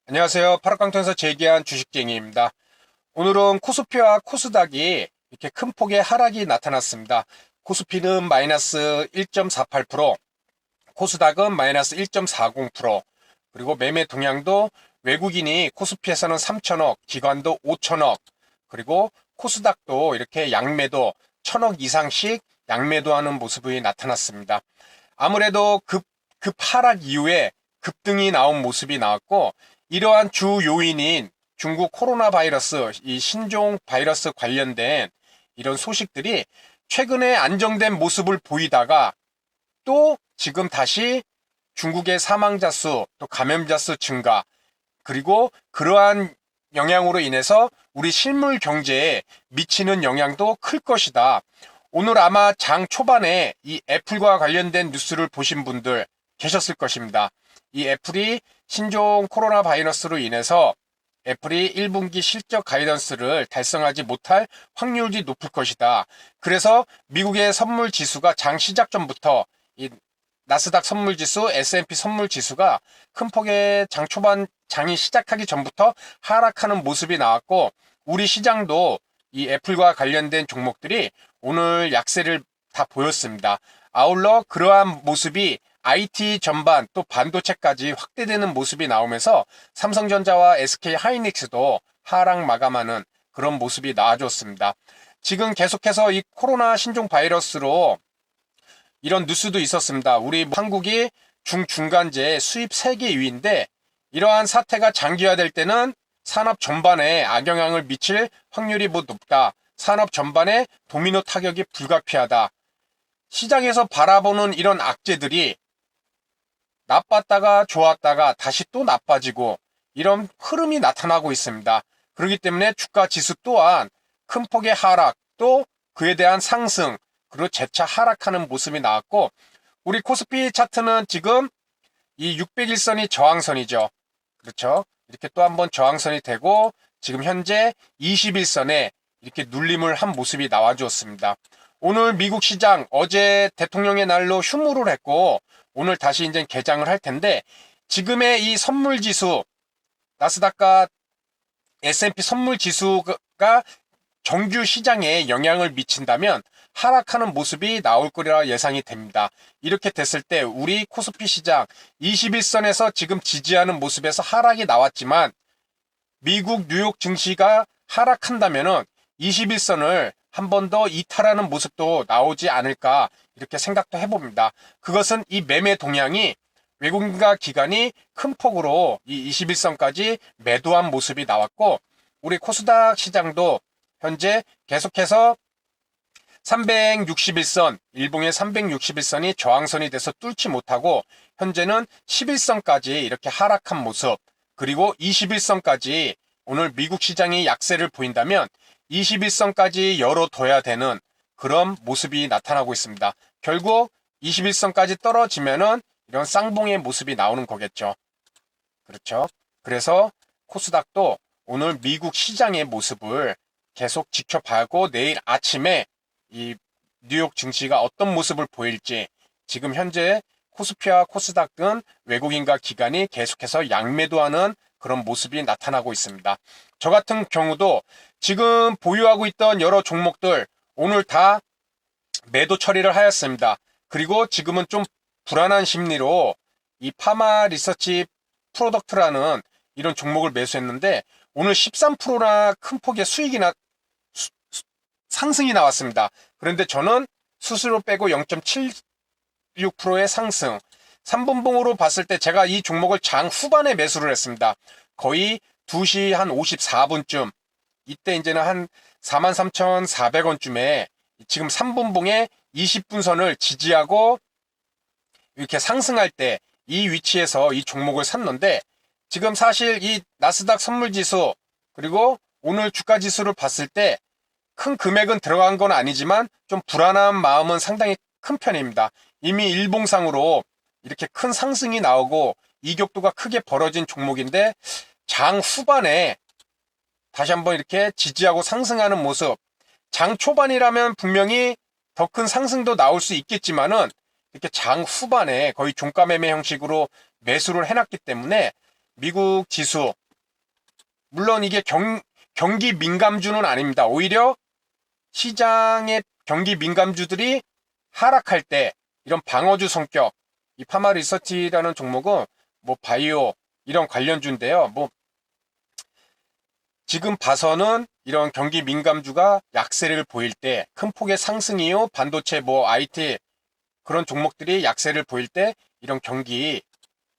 안녕하세요. 파락강통에서 재기한 주식쟁이입니다. 오늘은 코스피와 코스닥이 이렇게 큰 폭의 하락이 나타났습니다. 코스피는 마이너스 1.48%, 코스닥은 마이너스 1.40%, 그리고 매매 동향도 외국인이 코스피에서는 3천억, 기관도 5천억, 그리고 코스닥도 이렇게 양매도 1천억 이상씩 양매도하는 모습이 나타났습니다. 아무래도 급 하락 이후에 급등이 나온 모습이 나왔고, 이러한 주 요인인 중국 코로나 바이러스, 이 신종 바이러스 관련된 이런 소식들이 최근에 안정된 모습을 보이다가 또 지금 다시 중국의 사망자 수, 또 감염자 수 증가, 그리고 그러한 영향으로 인해서 우리 실물 경제에 미치는 영향도 클 것이다. 오늘 아마 장 초반에 이 애플과 관련된 뉴스를 보신 분들 계셨을 것입니다. 이 애플이 신종 코로나 바이러스로 인해서 애플이 1분기 실적 가이던스를 달성하지 못할 확률이 높을 것이다. 그래서 미국의 선물 지수가 장 시작 전부터 이 나스닥 선물 지수, S&P 선물 지수가 큰 폭의 장 초반 장이 시작하기 전부터 하락하는 모습이 나왔고, 우리 시장도 이 애플과 관련된 종목들이 오늘 약세를 다 보였습니다. 아울러 그러한 모습이 IT 전반 또 반도체까지 확대되는 모습이 나오면서 삼성전자와 SK 하이닉스도 하락 마감하는 그런 모습이 나와줬습니다. 지금 계속해서 이 코로나 신종 바이러스로 이런 뉴스도 있었습니다. 우리 한국이 중간재 수입 세계 2위인데 이러한 사태가 장기화될 때는 산업 전반에 악영향을 미칠 확률이 높다. 산업 전반에 도미노 타격이 불가피하다. 시장에서 바라보는 이런 악재들이 나빴다가 좋았다가 다시 또 나빠지고 이런 흐름이 나타나고 있습니다. 그렇기 때문에 주가 지수 또한 큰 폭의 하락, 또 그에 대한 상승, 그리고 재차 하락하는 모습이 나왔고, 우리 코스피 차트는 지금 이 601선이 저항선이죠. 그렇죠? 이렇게 또 한번 저항선이 되고 지금 현재 21선에 이렇게 눌림을 한 모습이 나와 주었습니다. 오늘 미국 시장 어제 대통령의 날로 휴무를 했고 오늘 다시 이제 개장을 할 텐데, 지금의 이 선물 지수, 나스닥과 S&P 선물 지수가 정규 시장에 영향을 미친다면 하락하는 모습이 나올 거리라 예상이 됩니다. 이렇게 됐을 때 우리 코스피 시장 21선에서 지금 지지하는 모습에서 하락이 나왔지만 미국 뉴욕 증시가 하락한다면은 21선을 한 번 더 이탈하는 모습도 나오지 않을까 이렇게 생각도 해봅니다. 그것은 이 매매 동향이 외국인과 기관이 큰 폭으로 이 21선까지 매도한 모습이 나왔고, 우리 코스닥 시장도 현재 계속해서 361선, 일봉의 361선이 저항선이 돼서 뚫지 못하고 현재는 11선까지 이렇게 하락한 모습, 그리고 21선까지 오늘 미국 시장이 약세를 보인다면 21선까지 열어둬야 되는 그런 모습이 나타나고 있습니다. 결국 21선까지 떨어지면은 이런 쌍봉의 모습이 나오는 거겠죠. 그렇죠? 그래서 코스닥도 오늘 미국 시장의 모습을 계속 지켜봐고 내일 아침에 이 뉴욕 증시가 어떤 모습을 보일지, 지금 현재 코스피와 코스닥 등 외국인과 기관이 계속해서 양매도하는 그런 모습이 나타나고 있습니다. 저 같은 경우도 지금 보유하고 있던 여러 종목들 오늘 다 매도 처리를 하였습니다. 그리고 지금은 좀 불안한 심리로 이 파마 리서치 프로덕트라는 이런 종목을 매수했는데 오늘 13%나 큰 폭의 수익이나 상승이 나왔습니다. 그런데 저는 수수료 빼고 0.76%의 상승, 3분봉으로 봤을 때 제가 이 종목을 장 후반에 매수를 했습니다. 거의 2시 한 54분쯤, 이때 이제는 한 43,400원쯤에 지금 3분봉에 20분선을 지지하고 이렇게 상승할 때 이 위치에서 이 종목을 샀는데, 지금 사실 이 나스닥 선물지수 그리고 오늘 주가지수를 봤을 때 큰 금액은 들어간 건 아니지만 좀 불안한 마음은 상당히 큰 편입니다. 이미 일봉상으로 이렇게 큰 상승이 나오고 이격도가 크게 벌어진 종목인데 장 후반에 다시 한번 이렇게 지지하고 상승하는 모습, 장 초반이라면 분명히 더 큰 상승도 나올 수 있겠지만은 이렇게 장 후반에 거의 종가 매매 형식으로 매수를 해놨기 때문에 미국 지수, 물론 이게 경기 민감주는 아닙니다. 오히려 시장의 경기 민감주들이 하락할 때 이런 방어주 성격, 이 파마 리서치라는 종목은 뭐 바이오 이런 관련주인데요. 뭐 지금 봐서는 이런 경기 민감주가 약세를 보일 때 큰 폭의 상승 이후 반도체 뭐 IT 그런 종목들이 약세를 보일 때 이런 경기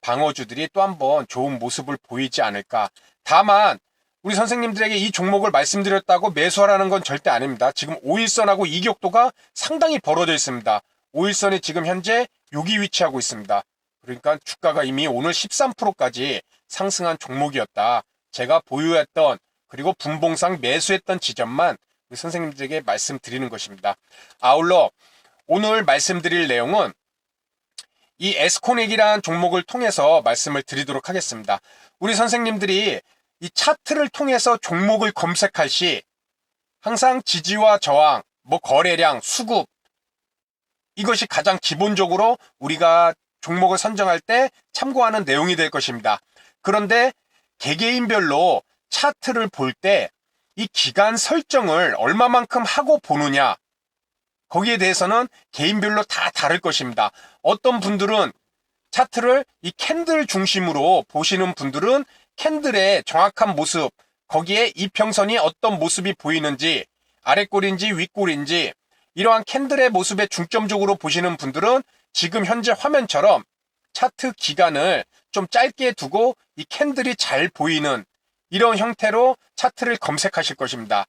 방어주들이 또 한번 좋은 모습을 보이지 않을까. 다만 우리 선생님들에게 이 종목을 말씀드렸다고 매수하라는 건 절대 아닙니다. 지금 5일선하고 이격도가 상당히 벌어져 있습니다. 5일선이 지금 현재 여기 위치하고 있습니다. 그러니까 주가가 이미 오늘 13%까지 상승한 종목이었다. 제가 보유했던 그리고 분봉상 매수했던 지점만 우리 선생님들에게 말씀드리는 것입니다. 아울러 오늘 말씀드릴 내용은 이 에스코넥이라는 종목을 통해서 말씀을 드리도록 하겠습니다. 우리 선생님들이 이 차트를 통해서 종목을 검색할 시 항상 지지와 저항, 뭐 거래량, 수급 이것이 가장 기본적으로 우리가 종목을 선정할 때 참고하는 내용이 될 것입니다. 그런데 개개인별로 차트를 볼 때 이 기간 설정을 얼마만큼 하고 보느냐 거기에 대해서는 개인별로 다 다를 것입니다. 어떤 분들은 차트를 이 캔들 중심으로 보시는 분들은 캔들의 정확한 모습, 거기에 이평선이 어떤 모습이 보이는지, 아랫골인지 윗골인지 이러한 캔들의 모습에 중점적으로 보시는 분들은 지금 현재 화면처럼 차트 기간을 좀 짧게 두고 이 캔들이 잘 보이는 이런 형태로 차트를 검색하실 것입니다.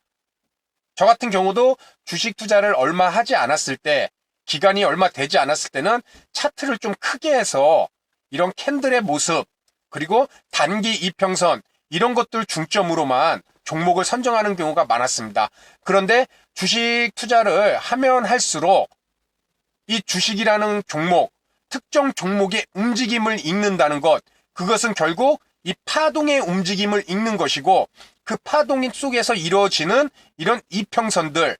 저 같은 경우도 주식 투자를 얼마 하지 않았을 때, 기간이 얼마 되지 않았을 때는 차트를 좀 크게 해서 이런 캔들의 모습, 그리고 단기 이평선, 이런 것들 중점으로만 종목을 선정하는 경우가 많았습니다. 그런데 주식 투자를 하면 할수록 이 주식이라는 종목, 특정 종목의 움직임을 읽는다는 것, 그것은 결국 이 파동의 움직임을 읽는 것이고 그 파동 속에서 이루어지는 이런 이평선들,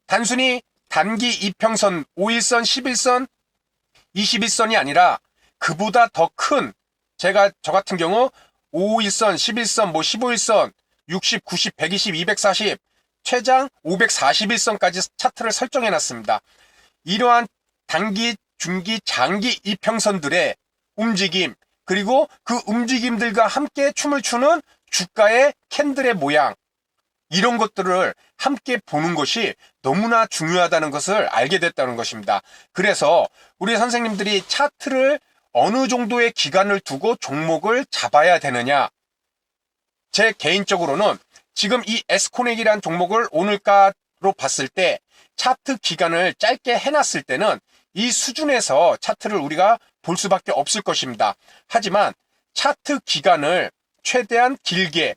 단순히 단기 이평선 5일선, 11선, 21선이 아니라 그보다 더 큰, 저 같은 경우 5일선, 11선, 뭐 15일선, 60, 90, 120, 240, 최장 541선까지 차트를 설정해 놨습니다. 이러한 단기, 중기, 장기 이평선들의 움직임, 그리고 그 움직임들과 함께 춤을 추는 주가의 캔들의 모양, 이런 것들을 함께 보는 것이 너무나 중요하다는 것을 알게 됐다는 것입니다. 그래서 우리 선생님들이 차트를 어느 정도의 기간을 두고 종목을 잡아야 되느냐, 제 개인적으로는 지금 이 에스코넥이라는 종목을 오늘가로 봤을 때 차트 기간을 짧게 해놨을 때는 이 수준에서 차트를 우리가 볼 수밖에 없을 것입니다. 하지만 차트 기간을 최대한 길게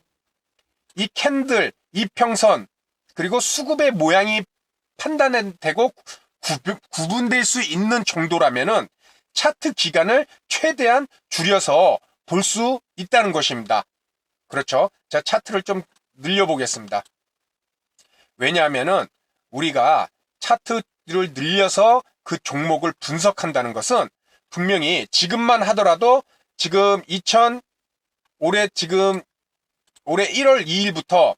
이 캔들, 이평선, 그리고 수급의 모양이 판단되고 구분될 수 있는 정도라면은 차트 기간을 최대한 줄여서 볼 수 있다는 것입니다. 그렇죠? 자, 차트를 좀 늘려보겠습니다. 왜냐하면은 우리가 차트를 늘려서 그 종목을 분석한다는 것은 분명히 지금만 하더라도 지금 올해 1월 2일부터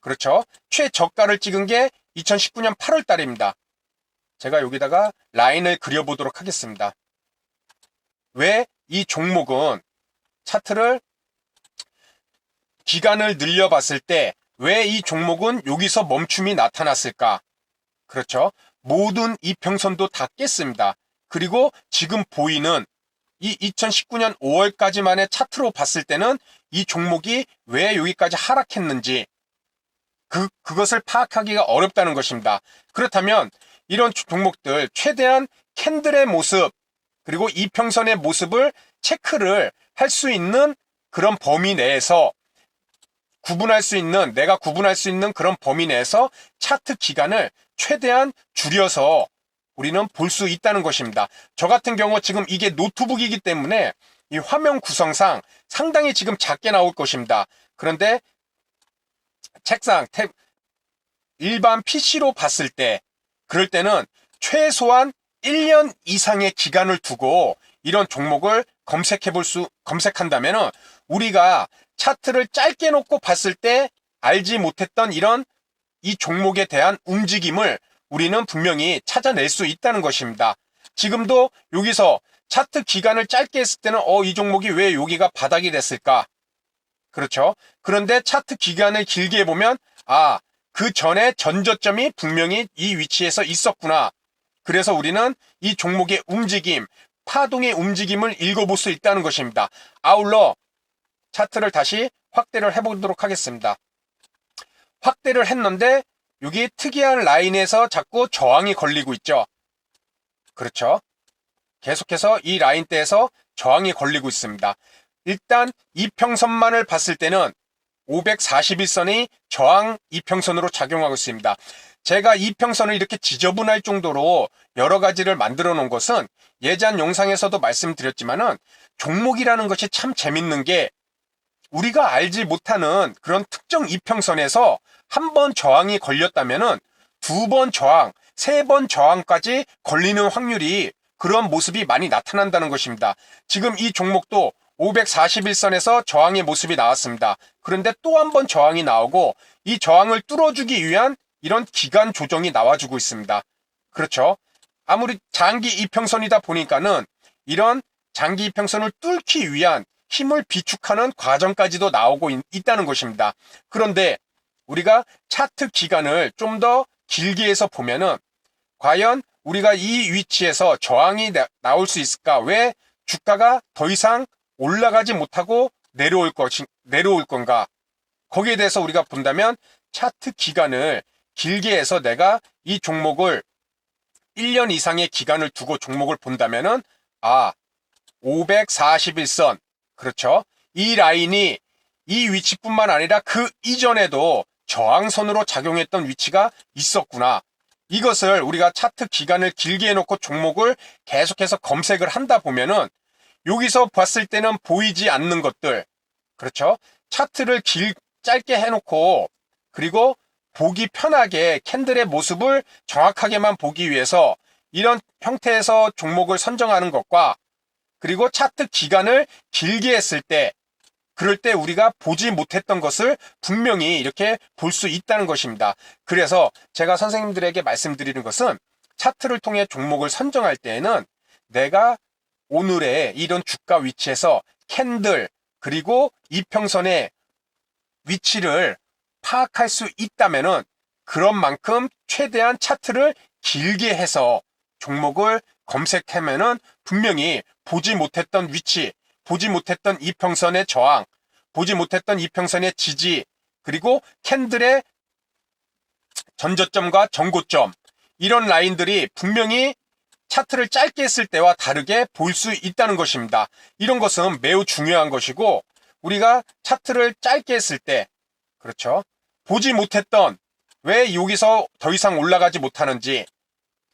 그렇죠. 최저가를 찍은 게 2019년 8월 달입니다. 제가 여기다가 라인을 그려보도록 하겠습니다. 왜 이 종목은 차트를 기간을 늘려봤을 때 왜 이 종목은 여기서 멈춤이 나타났을까? 그렇죠. 모든 이평선도 다 깼습니다. 그리고 지금 보이는 이 2019년 5월까지만의 차트로 봤을 때는 이 종목이 왜 여기까지 하락했는지 그것을 파악하기가 어렵다는 것입니다. 그렇다면 이런 종목들 최대한 캔들의 모습 그리고 이평선의 모습을 체크를 할 수 있는 그런 범위 내에서 내가 구분할 수 있는 그런 범위 내에서 차트 기간을 최대한 줄여서 우리는 볼 수 있다는 것입니다. 저 같은 경우 지금 이게 노트북이기 때문에 이 화면 구성상 상당히 지금 작게 나올 것입니다. 그런데 책상, 일반 PC로 봤을 때 그럴 때는 최소한 1년 이상의 기간을 두고 이런 종목을 검색해 볼 수 검색한다면은 우리가 차트를 짧게 놓고 봤을 때 알지 못했던 이런 이 종목에 대한 움직임을 우리는 분명히 찾아낼 수 있다는 것입니다. 지금도 여기서 차트 기간을 짧게 했을 때는 이 종목이 왜 여기가 바닥이 됐을까? 그렇죠. 그런데 차트 기간을 길게 보면 그 전에 전저점이 분명히 이 위치에서 있었구나. 그래서 우리는 이 종목의 움직임, 파동의 움직임을 읽어볼 수 있다는 것입니다. 아울러 차트를 다시 확대를 해보도록 하겠습니다. 확대를 했는데 여기 특이한 라인에서 자꾸 저항이 걸리고 있죠. 그렇죠. 계속해서 이 라인대에서 저항이 걸리고 있습니다. 일단 이평선만을 봤을 때는 541선이 저항 이평선으로 작용하고 있습니다. 제가 이평선을 이렇게 지저분할 정도로 여러 가지를 만들어 놓은 것은 예전 영상에서도 말씀드렸지만은 종목이라는 것이 참 재밌는 게 우리가 알지 못하는 그런 특정 이평선에서 한 번 저항이 걸렸다면은 두 번 저항, 세 번 저항까지 걸리는 확률이 그런 모습이 많이 나타난다는 것입니다. 지금 이 종목도 541선에서 저항의 모습이 나왔습니다. 그런데 또 한 번 저항이 나오고 이 저항을 뚫어주기 위한 이런 기간 조정이 나와주고 있습니다. 그렇죠. 아무리 장기 이평선이다 보니까는 이런 장기 이평선을 뚫기 위한 힘을 비축하는 과정까지도 나오고 있다는 것입니다. 그런데 우리가 차트 기간을 좀 더 길게 해서 보면은 과연 우리가 이 위치에서 저항이 나올 수 있을까? 왜 주가가 더 이상 올라가지 못하고 내려올 건가? 거기에 대해서 우리가 본다면 차트 기간을 길게 해서 내가 이 종목을 1년 이상의 기간을 두고 종목을 본다면은 541선 그렇죠. 이 라인이 이 위치뿐만 아니라 그 이전에도 저항선으로 작용했던 위치가 있었구나. 이것을 우리가 차트 기간을 길게 해놓고 종목을 계속해서 검색을 한다 보면은 여기서 봤을 때는 보이지 않는 것들 그렇죠. 차트를 짧게 해놓고 그리고 보기 편하게 캔들의 모습을 정확하게만 보기 위해서 이런 형태에서 종목을 선정하는 것과 그리고 차트 기간을 길게 했을 때 그럴 때 우리가 보지 못했던 것을 분명히 이렇게 볼 수 있다는 것입니다. 그래서 제가 선생님들에게 말씀드리는 것은 차트를 통해 종목을 선정할 때에는 내가 오늘의 이런 주가 위치에서 캔들 그리고 이평선의 위치를 파악할 수 있다면은 그런 만큼 최대한 차트를 길게 해서 종목을 검색하면은 분명히 보지 못했던 위치, 보지 못했던 이평선의 저항, 보지 못했던 이평선의 지지, 그리고 캔들의 전저점과 전고점 이런 라인들이 분명히 차트를 짧게 했을 때와 다르게 보일 수 있다는 것입니다. 이런 것은 매우 중요한 것이고 우리가 차트를 짧게 했을 때 그렇죠. 보지 못했던 왜 여기서 더 이상 올라가지 못하는지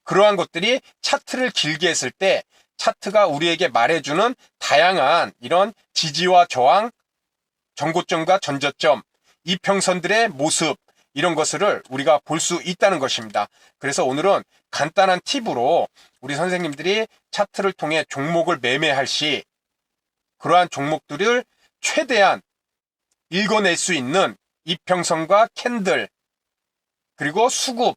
그러한 것들이 차트를 길게 했을 때 차트가 우리에게 말해주는 다양한 이런 지지와 저항, 전고점과 전저점, 이평선들의 모습 이런 것을 우리가 볼 수 있다는 것입니다. 그래서 오늘은 간단한 팁으로 우리 선생님들이 차트를 통해 종목을 매매할 시 그러한 종목들을 최대한 읽어낼 수 있는 이평선과 캔들 그리고 수급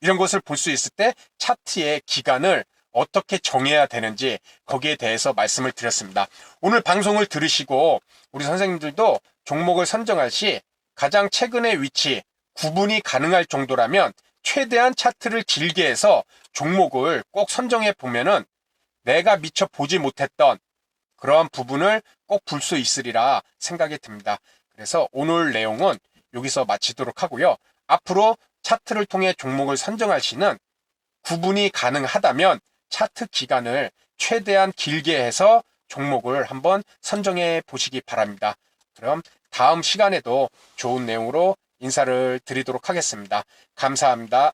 이런 것을 볼 수 있을 때 차트의 기간을 어떻게 정해야 되는지 거기에 대해서 말씀을 드렸습니다. 오늘 방송을 들으시고 우리 선생님들도 종목을 선정할 시 가장 최근의 위치 구분이 가능할 정도라면 최대한 차트를 길게 해서 종목을 꼭 선정해 보면은 내가 미처 보지 못했던 그러한 부분을 꼭 볼 수 있으리라 생각이 듭니다. 그래서 오늘 내용은 여기서 마치도록 하고요. 앞으로 차트를 통해 종목을 선정할 시는 구분이 가능하다면 차트 기간을 최대한 길게 해서 종목을 한번 선정해 보시기 바랍니다. 그럼 다음 시간에도 좋은 내용으로 인사를 드리도록 하겠습니다. 감사합니다.